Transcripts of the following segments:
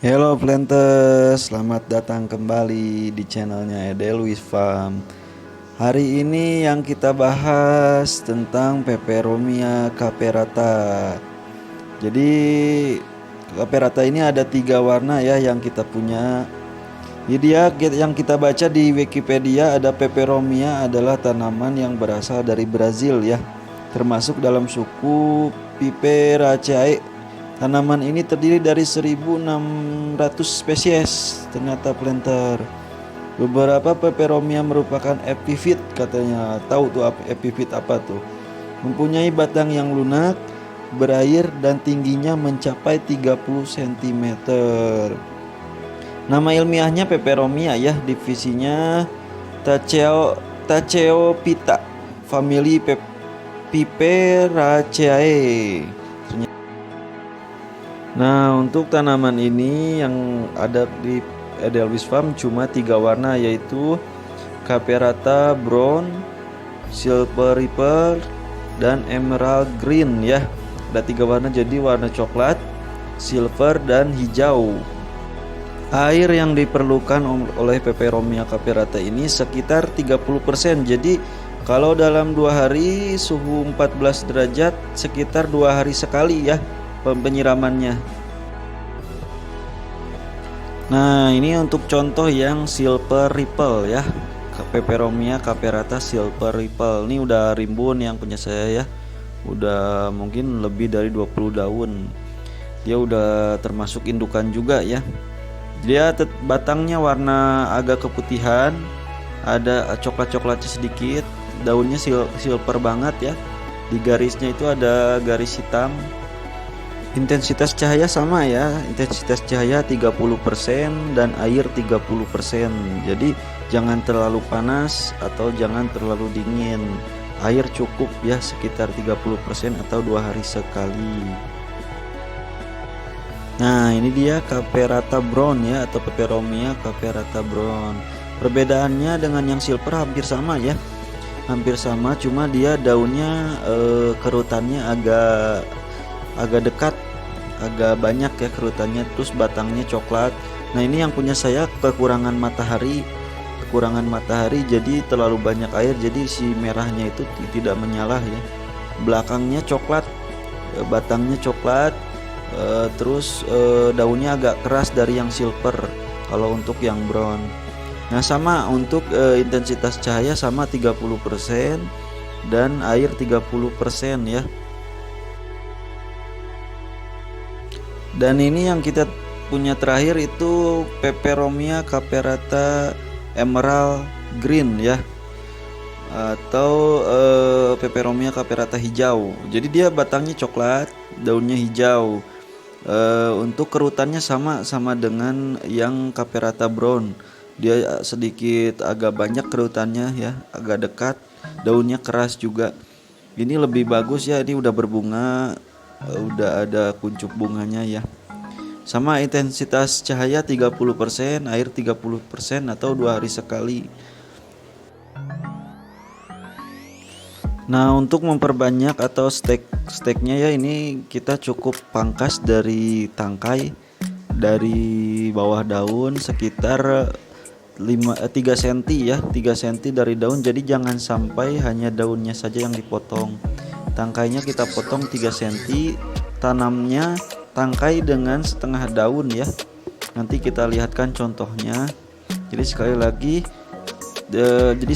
Hello Planters, selamat datang kembali di channelnya Edelweiss Farm. Hari ini yang kita bahas tentang Peperomia caperata. Jadi caperata ini ada 3 warna ya yang kita punya. Jadi ya yang kita baca di Wikipedia ada Peperomia adalah tanaman yang berasal dari Brazil ya, termasuk dalam suku Piperaceae. Tanaman ini terdiri dari 1.600 spesies ternyata planter. Beberapa peperomia merupakan epifit katanya. Tahu tuh epifit apa tuh? Mempunyai batang yang lunak, berair dan tingginya mencapai 30 cm. Nama ilmiahnya peperomia ya, divisinya Tacheophyta, famili Piperaceae. Nah, untuk tanaman ini yang ada di Edelweiss Farm cuma 3 warna, yaitu Caperata Brown, Silver Ripple, dan Emerald Green ya. Ada 3 warna, jadi warna coklat, silver, dan hijau. Air yang diperlukan oleh Peperomia caperata ini sekitar 30%. Jadi kalau dalam 2 hari suhu 14 derajat sekitar 2 hari sekali ya penyiramannya. Nah, ini untuk contoh yang Silver Ripple ya, Peperomia caperata Silver Ripple. Ini udah rimbun yang punya saya ya, udah mungkin lebih dari 20 daun. Dia udah termasuk indukan juga ya. Dia batangnya warna agak keputihan, ada coklat-coklatnya sedikit, daunnya silver banget ya. Di garisnya itu ada garis hitam. Intensitas cahaya sama ya, intensitas cahaya 30% dan air 30%. Jadi jangan terlalu panas atau jangan terlalu dingin. Air cukup ya, sekitar 30% atau 2 hari sekali. Nah, ini dia Caperata Brown ya, atau Peperomia caperata Brown. Perbedaannya dengan yang silver hampir sama ya, hampir sama, cuma dia daunnya kerutannya agak dekat, agak banyak ya kerutannya, terus batangnya coklat. Nah, ini yang punya saya kekurangan matahari, jadi terlalu banyak air, jadi si merahnya itu tidak menyala ya. Belakangnya coklat, batangnya coklat, terus daunnya agak keras dari yang silver kalau untuk yang brown. Nah, sama untuk intensitas cahaya sama 30% dan air 30% ya. Dan ini yang kita punya terakhir itu Peperomia caperata Emerald Green ya, atau Peperomia caperata hijau. Jadi dia batangnya coklat, daunnya hijau. Untuk kerutannya sama dengan yang Caperata Brown. Dia sedikit agak banyak kerutannya ya, agak dekat. Daunnya keras juga. Ini lebih bagus ya, ini udah berbunga, udah ada kuncup bunganya ya. Sama intensitas cahaya 30%, air 30% atau 2 hari sekali. Nah, untuk memperbanyak atau steknya ya, ini kita cukup pangkas dari tangkai, dari bawah daun sekitar 3 cm ya, 3 cm dari daun. Jadi jangan sampai hanya daunnya saja yang dipotong. Tangkainya kita potong 3 cm, tanamnya tangkai dengan setengah daun ya. Nanti kita lihatkan contohnya. Jadi sekali lagi, jadi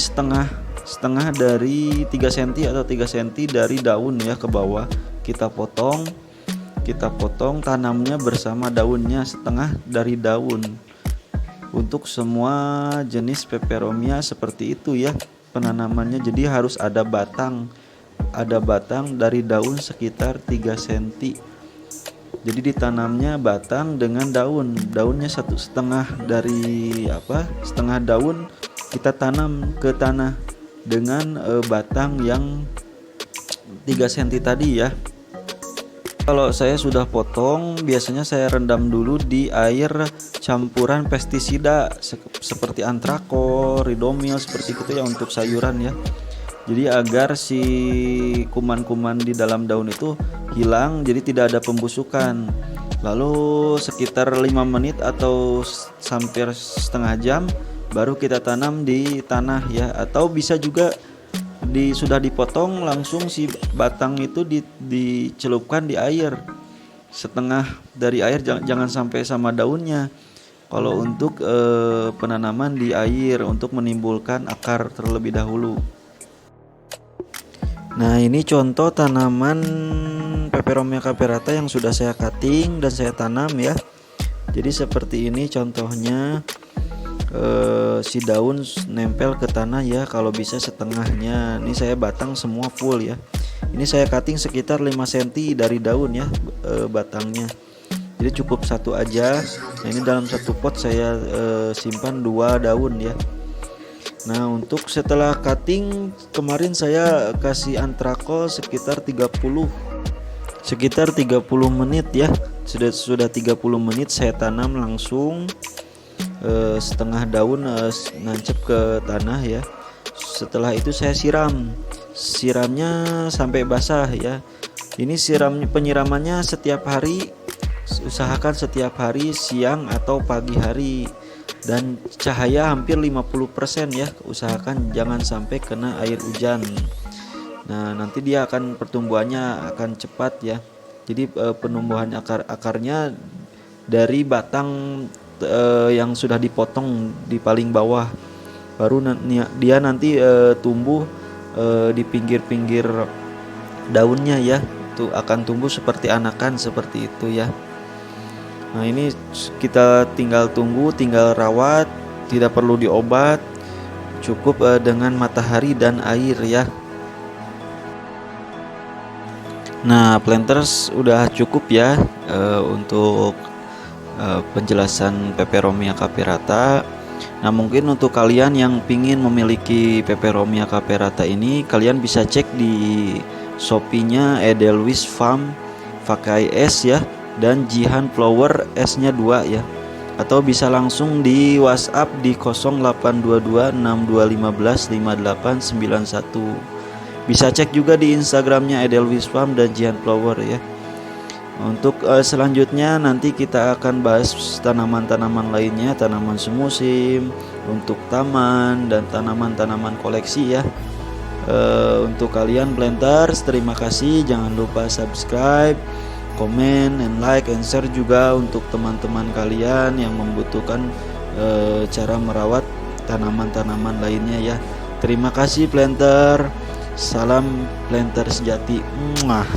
setengah dari 3 cm atau 3 cm dari daun ya ke bawah kita potong, tanamnya bersama daunnya, setengah dari daun. Untuk semua jenis peperomia seperti itu ya penanamannya. Jadi harus ada batang dari daun sekitar 3 cm. Jadi ditanamnya batang dengan daunnya setengah daun kita tanam ke tanah dengan batang yang 3 cm tadi ya. Kalau saya sudah potong, biasanya saya rendam dulu di air campuran pestisida seperti antrakor, ridomil, seperti itu ya, untuk sayuran ya. Jadi agar si kuman-kuman di dalam daun itu hilang, jadi tidak ada pembusukan. Lalu sekitar 5 menit atau hampir setengah jam baru kita tanam di tanah ya, atau bisa juga sudah dipotong langsung si batang itu dicelupkan di air, setengah dari air, jangan sampai sama daunnya. Kalau untuk penanaman di air untuk menimbulkan akar terlebih dahulu. Nah, ini contoh tanaman Peperomia caperata yang sudah saya cutting dan saya tanam ya. Jadi seperti ini contohnya, si daun nempel ke tanah ya, kalau bisa setengahnya. Ini saya batang semua full ya. Ini saya cutting sekitar 5 cm dari daun ya, batangnya. Jadi cukup satu aja. Nah, ini dalam satu pot saya simpan 2 daun ya. Nah, untuk setelah cutting kemarin saya kasih antrakol sekitar 30 menit ya. Sudah 30 menit saya tanam langsung, setengah daun nancep ke tanah ya. Setelah itu saya siramnya sampai basah ya. Ini penyiramannya setiap hari, usahakan setiap hari siang atau pagi hari, dan cahaya hampir 50% ya, usahakan jangan sampai kena air hujan. Nah, nanti dia pertumbuhannya akan cepat ya. Jadi penumbuhan akarnya dari batang yang sudah dipotong di paling bawah, baru dia nanti tumbuh di pinggir-pinggir daunnya ya. Itu akan tumbuh seperti anakan seperti itu ya. Nah, ini kita tinggal tunggu, tinggal rawat, tidak perlu diobat, cukup dengan matahari dan air ya. Nah, planters udah cukup ya untuk penjelasan Peperomia caperata. Nah, mungkin untuk kalian yang pingin memiliki Peperomia caperata ini, kalian bisa cek di Shopee-nya Edelweiss Farm pakai S ya, dan Jihan Flower S-nya 2 ya. Atau bisa langsung di WhatsApp di 082262155891. Bisa cek juga di Instagramnya Edelweiss Farm dan Jihan Flower ya. Untuk selanjutnya nanti kita akan bahas tanaman-tanaman lainnya, tanaman semusim, untuk taman dan tanaman-tanaman koleksi ya. Untuk kalian planters, terima kasih. Jangan lupa subscribe, komen, and like, and share juga untuk teman-teman kalian yang membutuhkan cara merawat tanaman-tanaman lainnya ya. Terima kasih planter. Salam planter sejati. Mwah.